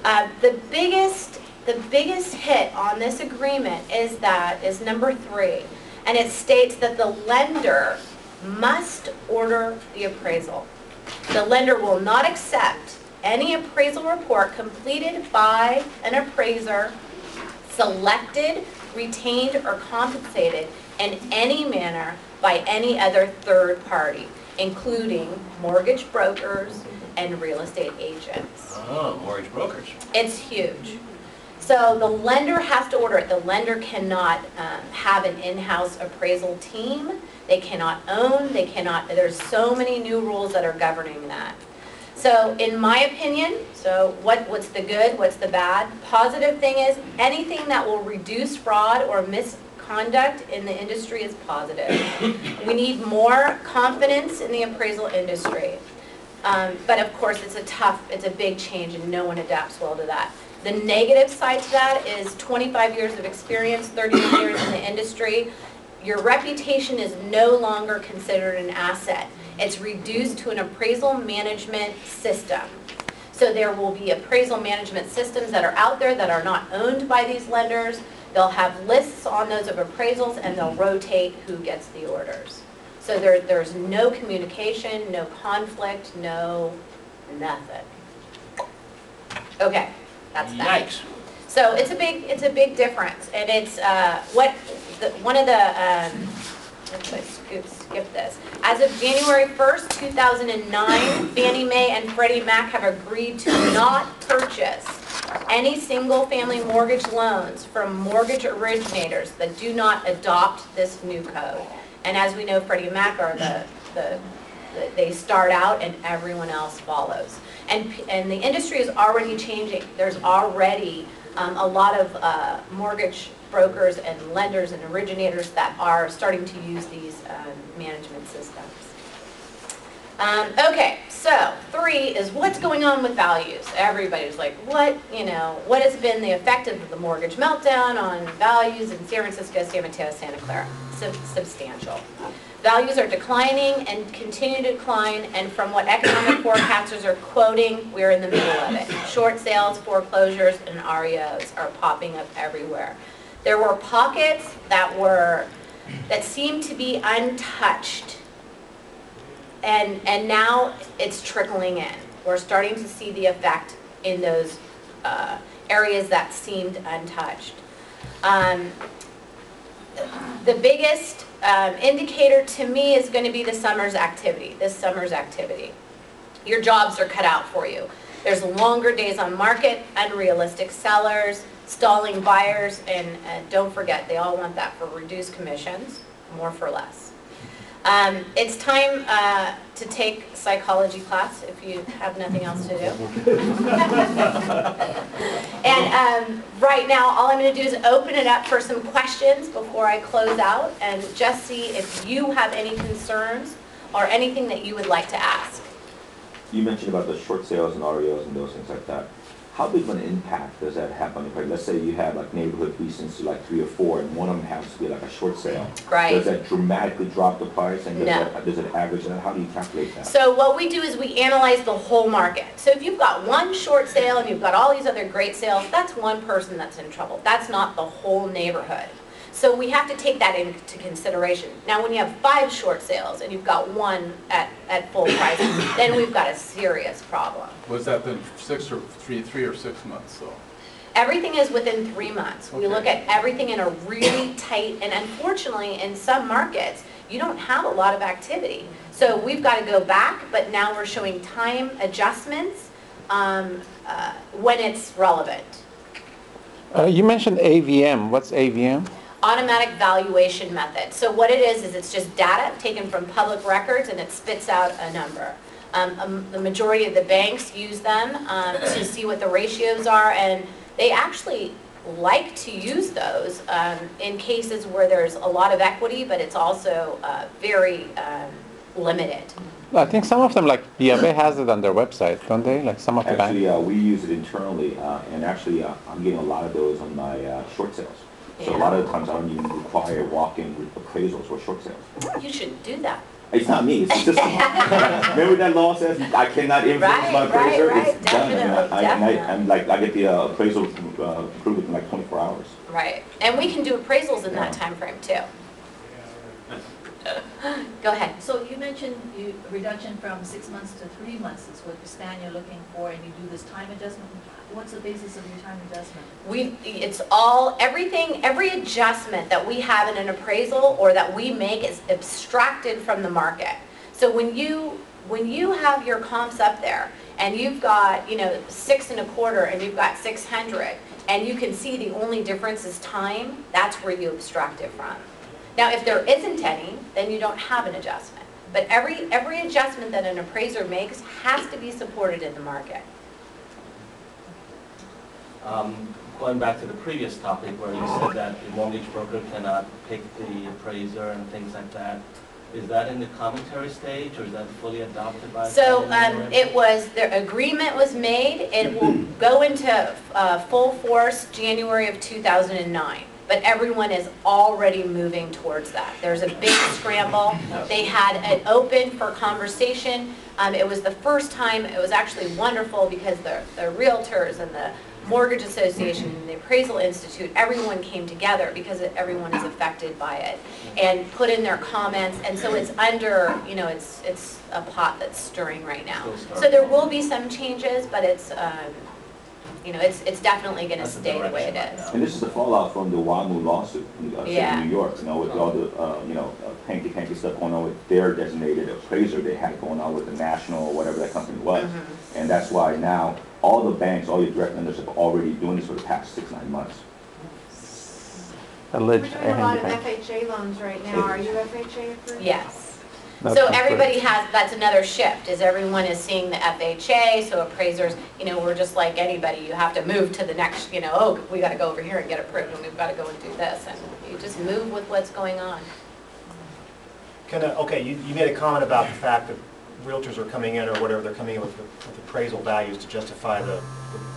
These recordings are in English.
The biggest hit on this agreement is number 3, and it states that the lender must order the appraisal. The lender will not accept any appraisal report completed by an appraiser, selected, retained, or compensated in any manner by any other third party, including mortgage brokers and real estate agents. Oh, mortgage brokers. It's huge. So the lender has to order it. The lender cannot have an in-house appraisal team. They cannot own, there's so many new rules that are governing that. So in my opinion, what's the good, what's the bad? Positive thing is anything that will reduce fraud or misconduct in the industry is positive. We need more confidence in the appraisal industry. But of course it's a big change and no one adapts well to that. The negative side to that is 25 years of experience, 30 years in the industry. Your reputation is no longer considered an asset. It's reduced to an appraisal management system. So there will be appraisal management systems that are out there that are not owned by these lenders. They'll have lists on those of appraisals and they'll rotate who gets the orders. So there's no communication, no conflict, nothing. Okay, that's that. Yikes. So it's a big difference, and it's skip this. As of January 1st, 2009, Fannie Mae and Freddie Mac have agreed to not purchase any single-family mortgage loans from mortgage originators that do not adopt this new code. And as we know, Freddie Mac are they start out and everyone else follows. And the industry is already changing. There's already a lot of mortgage brokers and lenders and originators that are starting to use these management systems. Okay, so 3 is what's going on with values. Everybody's like, what has been the effect of the mortgage meltdown on values in San Francisco, San Mateo, Santa Clara? Substantial. Values are declining and continue to decline, and from what economic forecasters are quoting, we're in the middle of it. Short sales, foreclosures, and REOs are popping up everywhere. There were pockets that seemed to be untouched, and now it's trickling in. We're starting to see the effect in those areas that seemed untouched. The biggest indicator to me is going to be this summer's activity. Your jobs are cut out for you. There's longer days on market, unrealistic sellers, stalling buyers, and don't forget, they all want that for reduced commissions, more for less. It's time to take psychology class if you have nothing else to do. And right now, all I'm going to do is open it up for some questions before I close out and just see if you have any concerns or anything that you would like to ask. You mentioned about the short sales and REOs and those things like that. How big of an impact does that have on the price? Let's say you have like neighborhood precincts to like 3 or 4, and one of them happens to be like a short sale. Right. Does that dramatically drop the price? And No. Does it average? And how do you calculate that? So what we do is we analyze the whole market. So if you've got one short sale and you've got all these other great sales, that's one person that's in trouble. That's not the whole neighborhood. So we have to take that into consideration. Now when you have 5 short sales and you've got one at full price, then we've got a serious problem. Was that then 3 or 6 months though? Everything is within 3 months. We look at everything in a really tight, and unfortunately in some markets, you don't have a lot of activity. So we've got to go back, but now we're showing time adjustments when it's relevant. You mentioned AVM. What's AVM? Automatic valuation method. So what it is it's just data taken from public records and it spits out a number. The majority of the banks use them to see what the ratios are, and they actually like to use those in cases where there's a lot of equity, but it's also very limited. I think some of them, like BFA has it on their website, don't they? Like some of the banks? Actually, we use it internally, and actually I'm getting a lot of those on my short sales. So a lot of the times I don't even require walk-in appraisals or short sales. You should do that. It's not me, it's the system. Remember that law says I cannot influence my Right, right, appraiser? right, It's done. definitely, I'm like, I get the appraisal approved within like 24 hours. Right, and we can do appraisals in that Yeah. time frame too. Go ahead. So you mentioned reduction from 6 months to 3 months is what the span you're looking for, and you do this time adjustment. What's the basis of your time adjustment? It's all, everything, every adjustment that we have in an appraisal or that we make is abstracted from the market. So when you have your comps up there and you've got, 6.25 and you've got 600, and you can see the only difference is time, that's where you abstract it from. Now, if there isn't any, then you don't have an adjustment. But every adjustment that an appraiser makes has to be supported in the market. Going back to the previous topic where you said that the mortgage broker cannot pick the appraiser and things like that, is that in the commentary stage or is that fully adopted by? So the the agreement was made, it will go into full force January of 2009. But everyone is already moving towards that. There's a big scramble. They had it open for conversation. It was the first time, it was actually wonderful because the realtors and the Mortgage Association and the Appraisal Institute, everyone came together because everyone is affected by it and put in their comments. And so it's under, it's a pot that's stirring right now. So there will be some changes, but it's, it's definitely going to That's the stay the way it direction is. right And this is the fallout from the WAMU lawsuit in Yeah. New York, with all the, hanky-panky stuff going on with their designated appraiser they had going on with the National, or whatever that company was. Mm-hmm. And that's why now, all the banks, all your direct lenders have already doing this for the past 6-9 months. We're We're doing a lot of FHA loans right now. Are you FHA approved? Yes. That's So good. everybody has, that's another shift, is everyone is seeing the FHA, so appraisers, we're just like anybody, you have to move to the next, oh, we gotta go over here and get approved, and we've gotta go and do this, and you just move with what's going on. Okay, you made a comment about the fact that realtors are coming in, or whatever, they're coming in with appraisal values to justify the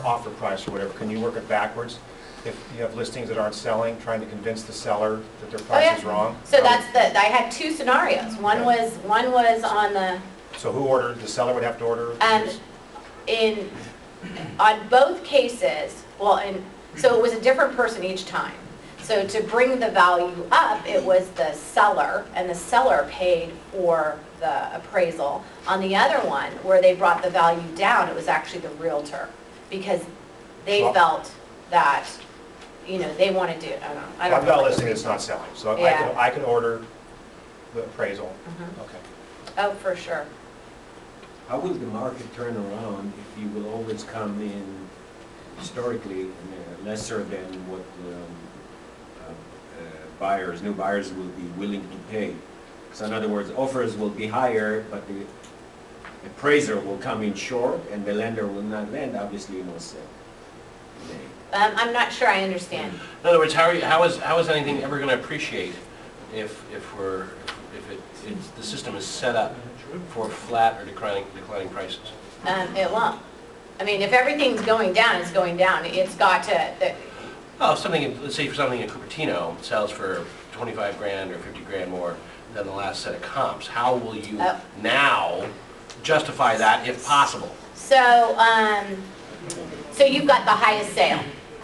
offer price or whatever. Can you work it backwards? If you have listings that aren't selling, trying to convince the seller that their price is wrong? So I had two scenarios. One was on the, So who ordered, the seller would have to order? on both cases, so it was a different person each time. So to bring the value up, it was the seller, and the seller paid for the appraisal. On the other one, where they brought the value down, it was actually the realtor, because they Well- felt that, they want to do, I don't know. I've got a listing that's not selling, so Yeah. I can order the appraisal. Mhm. Okay. Oh, for sure. How will the market turn around if you will always come in historically lesser than what new buyers will be willing to pay? So in other words, offers will be higher, but the appraiser will come in short and the lender will not lend, obviously no sale. I'm not sure I understand. In other words, how is anything ever going to appreciate if the system is set up for flat or declining prices? It won't. I mean, if everything's going down, it's going down. It's got to, Oh, let's say for something in Cupertino sells for 25 grand or 50 grand more than the last set of comps. How will you now justify that if possible? so you've got the highest sale.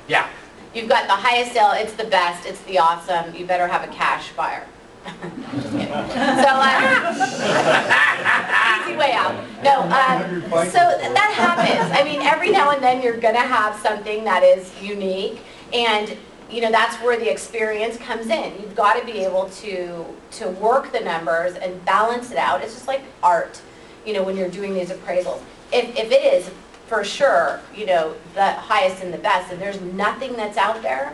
Yeah. You've got the highest sale, it's the best, it's the awesome, you better have a cash buyer. Just kidding. So, easy way out. No, so that happens. I mean, every now and then you're gonna have something that is unique, and that's where the experience comes in. You've got to be able to work the numbers and balance it out. It's just like art, when you're doing these appraisals. If it is, for sure, the highest and the best, and there's nothing that's out there,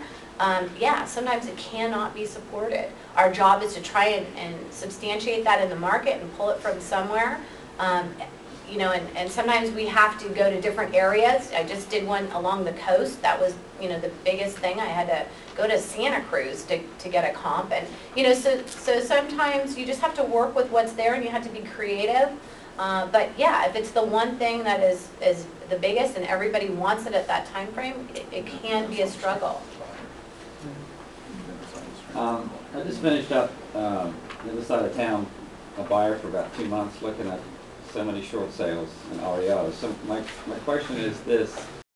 sometimes it cannot be supported. Our job is to try and substantiate that in the market and pull it from somewhere. And sometimes we have to go to different areas. I just did one along the coast. That was, the biggest thing. I had to go to Santa Cruz to get a comp. And, so sometimes you just have to work with what's there and you have to be creative. But yeah, if it's the one thing that is the biggest and everybody wants it at that time frame, it can be a struggle. I just finished up the other side of town a buyer for about 2 months looking at so many short sales and REOs. So my question is this,